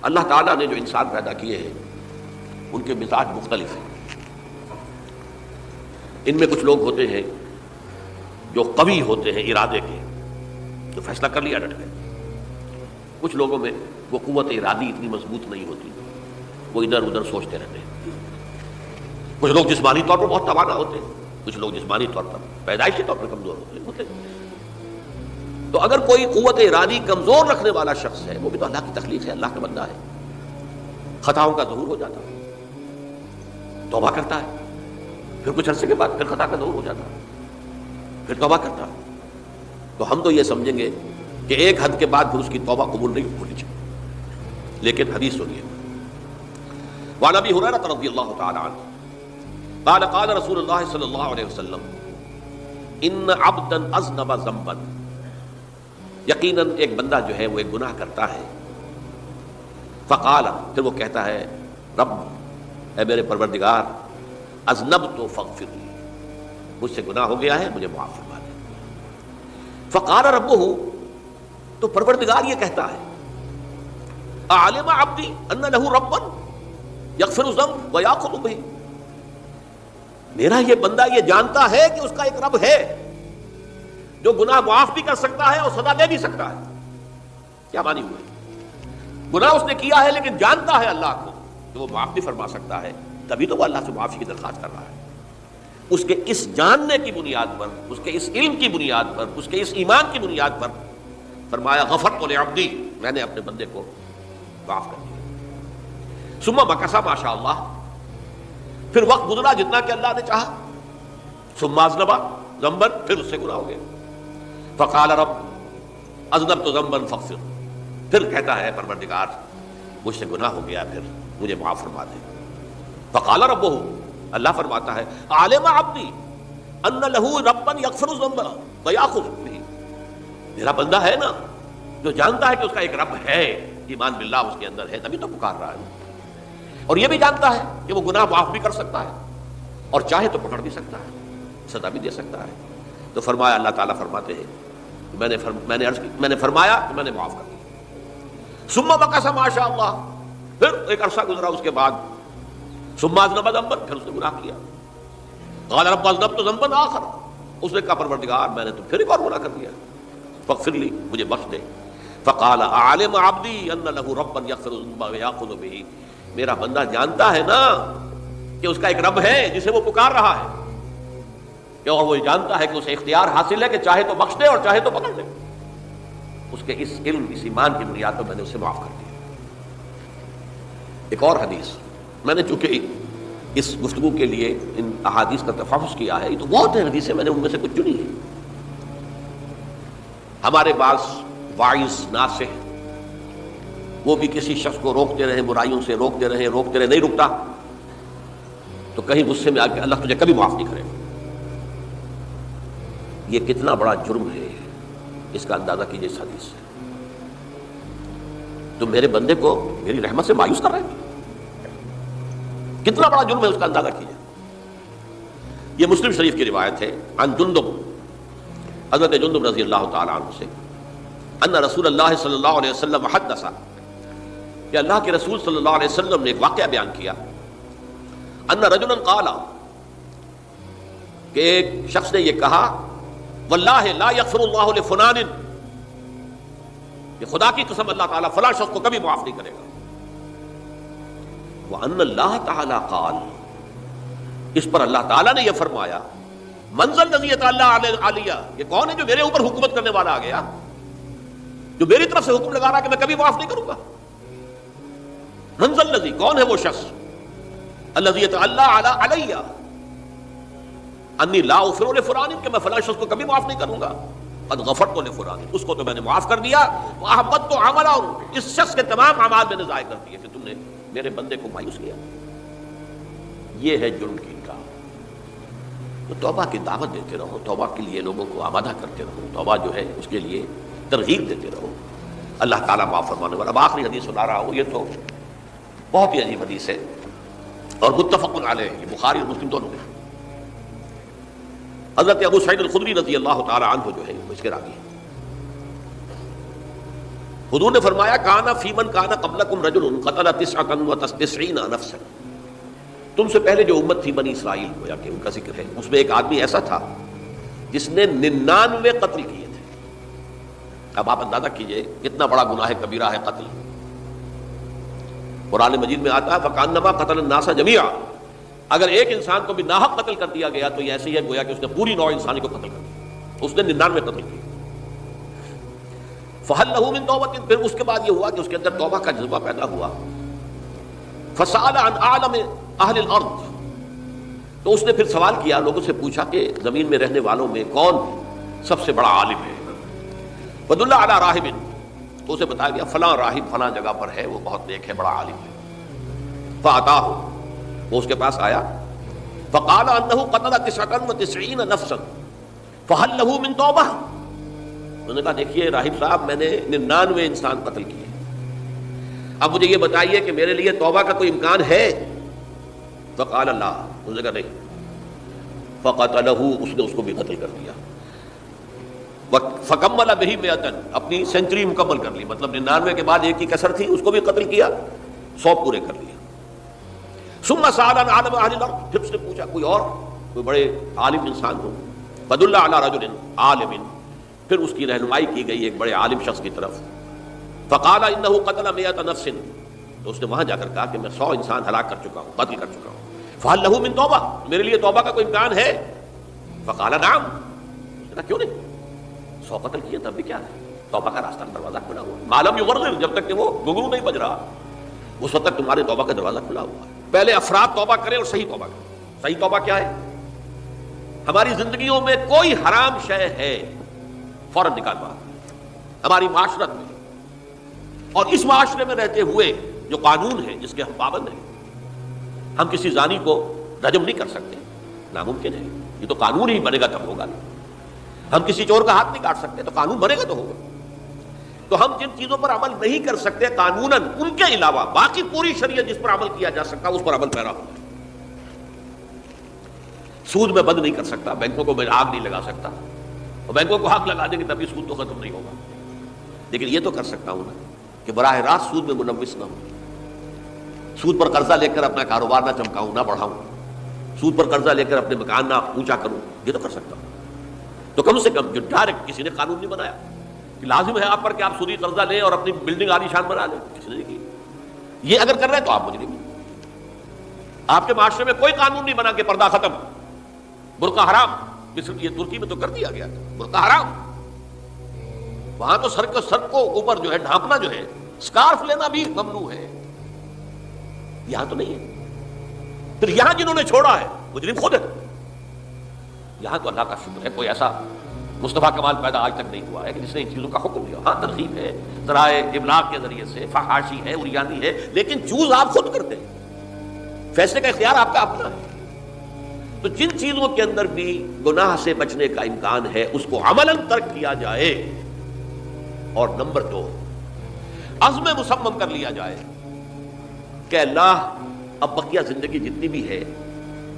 اللہ تعالیٰ نے جو انسان پیدا کیے ہیں ان کے مزاج مختلف ہیں. ان میں کچھ لوگ ہوتے ہیں جو قوی ہوتے ہیں ارادے کے، جو فیصلہ کر لیا ڈٹ گئے. کچھ لوگوں میں وہ قوت ارادی اتنی مضبوط نہیں ہوتی، وہ ادھر ادھر سوچتے رہتے ہیں. کچھ لوگ جسمانی طور پر بہت توانا ہوتے ہیں، کچھ لوگ جسمانی طور پر پیدائشی طور پر کمزور ہوتے ہیں. تو اگر کوئی قوت ارادی کمزور رکھنے والا شخص ہے، وہ بھی تو اللہ کی تخلیق ہے، اللہ کا بندہ ہے، خطاؤں کا ظہور ہو جاتا ہے، توبہ کرتا ہے، پھر کچھ عرصے کے بعد پھر خطا کا ظہور ہو جاتا ہے، پھر توبہ کرتا ہے. تو ہم تو یہ سمجھیں گے کہ ایک حد کے بعد پھر اس کی توبہ قبول نہیں ہونی چاہیے. لیکن حدیث سنیے. وعن ابی ہریرہ رضی اللہ تعالی عنہ قال قال رسول اللہ صلی اللہ علیہ وسلم ان عبدا اذنب ذنبا، یقیناً ایک بندہ جو ہے وہ ایک گناہ کرتا ہے. فقال، پھر وہ کہتا ہے رب، اے میرے پروردگار، اذنبت فاغفر لی، مجھ سے گناہ ہو گیا ہے، مجھے معاف فرما دے. فقال ربہ، تو پروردگار یہ کہتا ہے اعلم عبدی ان لہ ربا یغفر الذنب ویأخذ بہ، میرا یہ بندہ یہ جانتا ہے کہ اس کا ایک رب ہے جو گناہ معاف بھی کر سکتا ہے اور سزا دے بھی سکتا ہے. کیا معنی ہوئے؟ گناہ اس نے کیا ہے لیکن جانتا ہے اللہ کو کہ وہ معاف بھی فرما سکتا ہے، تبھی تو وہ اللہ سے معافی کی درخواست کر رہا ہے. اس کے اس جاننے کی بنیاد پر، اس کے اس علم کی بنیاد پر، اس کے اس ایمان کی بنیاد پر فرمایا غفرت لعبدی، میں نے اپنے بندے کو معاف کر دیا. ثم مکث ما شاء اللہ، پھر وقت گزرا جتنا کہ اللہ نے چاہا. ثم اذنب ذنبا، پھر اس سے گناہ ہو گیا. فقال رب اذنبت ذنبا فاغفر، پھر کہتا ہے پروردگار مجھ سے گناہ ہو گیا، پھر مجھے معاف فرما دے. فقال ربہ، اللہ فرماتا ہے عالم عبدی ان لہ ربا یغفر الذنب ویأخذ بہ، میرا بندہ ہے نا جو جانتا ہے کہ اس کا ایک رب ہے، ایمان باللہ اس کے اندر ہے، تبھی تو پکار رہا ہے. اور یہ بھی جانتا ہے کہ وہ گناہ معاف بھی کر سکتا ہے اور چاہے تو پکڑ بھی سکتا ہے، سزا بھی دے سکتا ہے. تو فرمایا، اللہ تعالیٰ فرماتے ہیں میں نے فرمایا کہ میں نے معاف کر دیا. ثم مکث ما شاء اللہ، پھر ایک عرصہ گزرا اس کے بعد. ثم اذنب ذنبا، پھر اس نے گناہ کیا. قال رب اذنبت ذنبا آخر، اس نے کہا پروردگار میں نے تو پھر ایک اور گناہ کر دیا، فاغفر لی، مجھے بخش دے. فقال اعلم عبدی ان لہ ربا یغفر الذنب ویأخذ بہ، میرا بندہ جانتا ہے نا کہ اس کا ایک رب ہے جسے وہ پکار رہا ہے، اور وہ جانتا ہے کہ اسے اختیار حاصل ہے کہ چاہے تو بخش دے اور چاہے تو پکڑ دے. اس کے اس علم، اس ایمان کی بنیاد پر میں نے اسے معاف کر دیا. ایک اور حدیث، میں نے چونکہ اس گفتگو کے لیے ان احادیث کا تفحص کیا ہے، یہ تو بہت ہیں حدیثیں، میں نے ان میں سے کچھ چنی ہیں. ہمارے بعض واعظ ناصح وہ بھی کسی شخص کو روکتے رہے، برائیوں سے روکتے رہے، نہیں رکتا تو کہیں غصے میں آ کے اللہ تجھے کبھی معاف نہیں کرے گا. یہ کتنا بڑا جرم ہے، اس کا اندازہ کیجیے اس حدیث سے. تو میرے بندے کو میری رحمت سے مایوس کر رہے ہیں، کتنا بڑا جرم ہے اس کا اندازہ کیجیے. یہ مسلم شریف کی روایت ہے عن جندب، حضرت جندب رضی اللہ تعالی عنہ سے، ان رسول اللہ صلی اللہ علیہ وسلم حدث، کہ اللہ کے رسول صلی اللہ علیہ وسلم نے ایک واقعہ بیان کیا. ان رجلا قال، کہ ایک شخص نے یہ کہا واللہ لا یغفر اللہ لفلان، کہ خدا کی قسم اللہ تعالیٰ فلاں شخص کو کبھی معاف نہیں کرے گا. وان اللہ تعالیٰ قال، اس پر اللہ تعالیٰ نے یہ فرمایا من ذا الذی یتعالی علیہ، یہ کون ہے جو میرے اوپر حکومت کرنے والا آ گیا، جو میری طرف سے حکم لگا رہا کہ میں کبھی معاف نہیں کروں گا. من ذا الذی، کون ہے وہ شخص، الذی یتعالی علیہ انی لا اغفر لفلان، کہ میں فلاں شخص کو کبھی معاف نہیں کروں گا. قد غفرت لفلان، اس کو تو میں نے معاف کر دیا. واحبطت عملہ، اس شخص کے تمام اعمال میں نے ضائع کر دیے کہ تم نے میرے بندے کو مایوس کیا. یہ ہے جرم کی انکار. تو توبہ کی دعوت دیتے رہو، توبہ کے لیے لوگوں کو آمادہ کرتے رہو، توبہ جو ہے اس کے لیے ترغیب دیتے رہو. اللہ تعالیٰ معاف فرمانے والا. اب آخری حدیث سنا رہا ہوں، یہ تو بہت ہی عجیب حدیث ہے اور متفق علیہ، یہ بخاری اور مسلم دونوں میں. حضرت ابو سعید الخدری رضی اللہ تعالی عنہ جو ہے وہ اس کے راوی ہیں. حضور نے فرمایا کانا فی من کانا قبلکم رجل قتل 99 نفسا، تم سے پہلے جو امت تھی بنی اسرائیل، گویا کہ ان کا ذکر ہے، اس میں ایک آدمی ایسا تھا جس نے 99 قتل کیے تھے۔ اب آپ اندازہ کیجئے کتنا بڑا گناہ کبیرہ ہے قتل۔ قرآن مجید میں آتا ہے فَكَأَنَّمَا قَتَلَ النَّاسَ جَمِيعًا، اگر ایک انسان کو بھی ناحق قتل کر دیا گیا تو یہ ایسے ہی ہے گویا کہ اس نے پوری نوع انسانی کو قتل کر دیا، اس نے 99 قتل کیے۔ فَهَلْ لَهُ مِن تَوْبَةٍ، پھر اس کے بعد یہ ہوا کہ اس کے اندر توبہ کا جذبہ پیدا ہوا۔ فَسَأَلَ عَنْ أَعْلَمِ أَهْلِ الْأَرْضِ، تو اس نے پھر سوال کیا، لوگوں سے پوچھا کہ زمین میں رہنے والوں میں کون سب سے بڑا عالم ہے۔ وَدُلَّ عَلَىٰ رَاهِبٍ، تو اسے بتایا گیا فلاں راہب فلاں جگہ پر ہے، وہ بہت نیک ہے، بڑا عالم ہے۔ فَأَتَاهُ، وہ اس کے پاس آیا، فَقَالَ أَنَّهُ قَتَلَ 99 نَفْسًا فَهَلْ لَهُ مِن تَوْبَةٍ، انہوں نے کہا دیکھیے راہب صاحب میں نے 99 انسان قتل کیے، اب مجھے یہ بتائیے کہ میرے لیے توبہ کا کوئی امکان ہے؟ فقال لا، انہوں نے کہا نہیں۔ فقتلہ، اس نے اس کو بھی قتل کر دیا۔ فکمل بہ 100، اپنی سینچری مکمل کر لی، مطلب 99 کے بعد ایک کی کسر تھی، اس کو بھی قتل کیا، 100 پورے کر لیا۔ ثم سأل عن عالم اہل الارض، پھر اس نے پوچھا کوئی اور کوئی بڑے عالم انسان ہو۔ فدل علی رجل عالم، پھر اس کی رہنمائی کی گئی ایک بڑے عالم شخص کی طرف۔ فقال انہ قتل 100 نفس، تو اس نے وہاں جا کر کہا کہ میں 100 انسان ہلاک کر چکا ہوں، قتل کر چکا ہوں۔ فہل لہ من توبہ، میرے لیے توبہ کا کوئی امکان ہے؟ فقال نعم، اس نے کہا کیوں نہیں، 100 قتل کیے تب بھی کیا ہے، توبہ کا راستہ دروازہ کھلا ہوا، معلوم یغرر، جب تک کہ وہ گھنگرو نہیں بج رہا اس وقت تک تمہارے توبہ کا دروازہ کھلا ہوا ہے۔ پہلے افراد توبہ کریں اور صحیح توبہ کریں۔ صحیح توبہ کیا ہے؟ ہماری زندگیوں میں کوئی حرام شے ہے فوراً نکال باہر، ہماری معاشرت میں اور اس معاشرے میں رہتے ہوئے جو قانون ہے جس کے ہم پابند ہیں، ہم کسی زانی کو رجم نہیں کر سکتے، ناممکن ہے، یہ تو قانون ہی بنے گا تب ہوگا۔ ہم کسی چور کا ہاتھ نہیں کاٹ سکتے، تو قانون بنے گا تو ہوگا۔ تو ہم جن چیزوں پر عمل نہیں کر سکتے قانوناً، ان کے علاوہ باقی پوری شریعت جس پر عمل کیا جا سکتا اس پر عمل پیرا ہوگا۔ سود میں بند نہیں کر سکتا، بینکوں کو میں آگ نہیں لگا سکتا، اور بینکوں کو آگ لگا دیں گے تبھی سود تو ختم نہیں ہوگا، لیکن یہ تو کر سکتا ہوں نا کہ براہ راست سود میں ملوث نہ ہوں، سود پر قرضہ لے کر اپنا کاروبار نہ چمکاؤں نہ بڑھاؤں، سود پر قرضہ لے کر اپنے مکان نہ اونچا کروں، یہ تو کر سکتا ہوں۔ تو کم سے کم جو ڈائریکٹ کسی نے قانون نہیں بنایا کہ لازم ہے آپ پر کہ آپ سودی قرضہ لیں اور اپنی بلڈنگ عالی شان بنا لیں، کسی نے نہیں کی۔ یہ اگر کر رہے ہیں تو آپ مجرم ہیں۔ آپ کے معاشرے میں کوئی قانون نہیں بنا کہ پردہ ختم، برقع حرام، یہ ترکی میں تو کر دیا گیا تھا، برقع حرام، وہاں تو سر کو اوپر جو ہے ڈھانپنا جو ہے، سکارف لینا بھی ممنوع ہے، یہاں تو نہیں ہے۔ پھر یہاں جنہوں نے چھوڑا ہے مجرم خود ہے۔ یہاں تو اللہ کا شکر ہے کوئی ایسا مصطفیٰ کمال پیدا آج تک نہیں ہوا ہے کہ جس نے ان چیزوں کا حکم دیا۔ ہاں ترغیب ہے، ذرائع ابلاغ کے ذریعے سے، فحاشی ہے، عریانی ہے، لیکن چوز آپ خود کرتے ہیں، فیصلے کا اختیار آپ کا اپنا ہے۔ تو جن چیزوں کے اندر بھی گناہ سے بچنے کا امکان ہے اس کو عملاً ترک کیا جائے، اور نمبر 2 عزم مصمم کر لیا جائے کہ اللہ اب بقیہ زندگی جتنی بھی ہے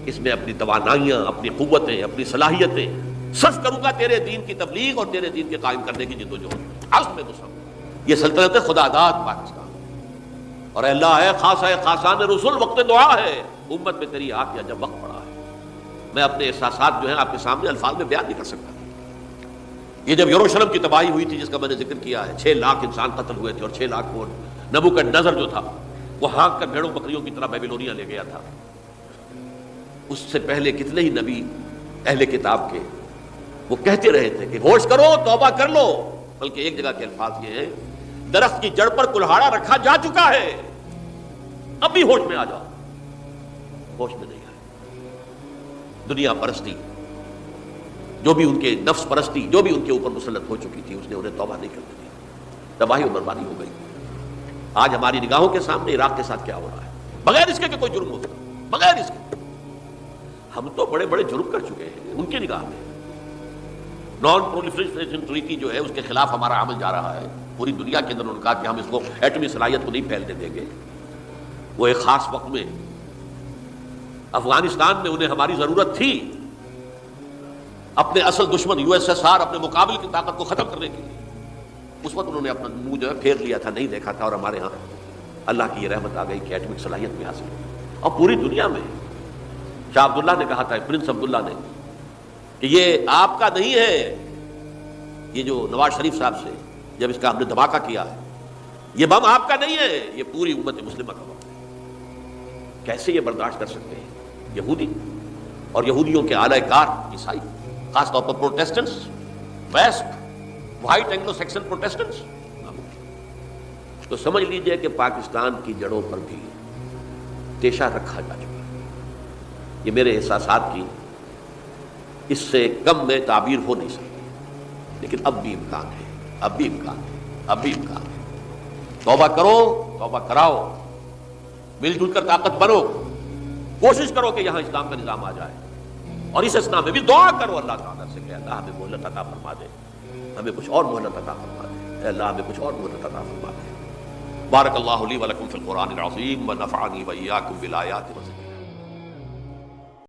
اس میں اپنی توانائیاں، اپنی قوتیں، اپنی صلاحیتیں صرف کروں گا تیرے دین کی تبلیغ اور تیرے دین کے قائم کرنے کی جدوجہد۔ عزم مصمم، یہ سلطنت خدا داد پاکستان، اور اللہ ہے خاص ہے خاصان رسول، وقت دعا ہے، امت میں تیری آ کیا جب وقت پڑا ہے۔ میں اپنے احساسات جو ہیں آپ کے سامنے الفاظ میں بیان نہیں کر سکتا۔ یہ جب یروشلم کی تباہی ہوئی تھی جس کا میں نے ذکر کیا ہے، 6 لاکھ انسان قتل ہوئے تھے، اور 6 لاکھ کو نبوکدنضر جو تھا وہ ہانک کر بھیڑوں بکریوں کی طرح بیبیلونیا لے گیا تھا۔ اس سے پہلے کتنے ہی نبی اہل کتاب کے وہ کہتے رہے تھے کہ ہوش کرو، توبہ کر لو، بلکہ ایک جگہ کے الفاظ یہ ہیں درخت کی جڑ پر کلہاڑا رکھا جا چکا ہے، اب بھی ہوش میں آ جاؤ، ہوش میں نہیں آئے۔ دنیا پرستی جو بھی ان کے نفس پرستی جو بھی ان کے اوپر مسلط ہو چکی تھی، اس نے انہیں توبہ نہیں کرنے دی، تباہی و بربادی ہو گئی۔ آج ہماری نگاہوں کے سامنے عراق کے ساتھ کیا ہو رہا ہے، بغیر اس کے کہ کوئی جرم ہوتا، بغیر اس کے ہم تو بڑے بڑے جرم کر چکے ہیں ان کی نگاہ میں۔ نان پرولیفریشن ٹریٹی جو ہے اس کے خلاف ہمارا عمل جا رہا ہے پوری دنیا کے اندر، انہوں نے کہا کہ ہم اس کو ایٹمی صلاحیت کو نہیں پھیلنے دیں گے۔ وہ ایک خاص وقت میں افغانستان میں انہیں ہماری ضرورت تھی اپنے اصل دشمن USSR اپنے مقابل کی طاقت کو ختم کرنے کے لیے، اس وقت انہوں نے اپنا منہ جو ہے پھیر لیا تھا، نہیں دیکھا تھا، اور ہمارے ہاں اللہ کی یہ رحمت آ گئی کہ ایٹمک صلاحیت میں حاصل ہوئی. اور پوری دنیا میں شاہ عبداللہ نے کہا تھا، پرنس عبداللہ نے، کہ یہ آپ کا نہیں ہے، یہ جو نواز شریف صاحب سے جب اس کا ہم نے دھماکہ کیا ہے، یہ بم آپ کا نہیں ہے، یہ پوری امت مسلمہ کا بم ہے. کیسے یہ برداشت کر سکتے ہیں یہودی اور یہودیوں کے اعلی کار عیسائی، خاص طور پر Protestants, west white Anglo Saxon Protestants. تو سمجھ لیجئے کہ پاکستان کی جڑوں پر بھی تیشہ رکھا جا چکا ہے. یہ میرے احساسات کی اس سے کم میں تعبیر ہو نہیں سکتی، لیکن اب بھی امکان ہے، اب بھی امکان ہے، اب بھی امکان ہے. توبہ کرو، توبہ کراؤ، مل جل کر طاقت بنو، کوشش کرو کہ یہاں اسلام کا نظام آ جائے. اور اس اسلام میں بھی دعا کرو اللہ تعالیٰ سے کہ اللہ ہمیں مہلت عطا فرما دے، ہمیں کچھ اور مہلت عطا فرما دے، اے اللہ ہمیں کچھ اور مہلت عطا فرما دے. بارک اللہ لی ولکم فی القرآن العظیم ونفعنی وإیاکم بالآیات والذکر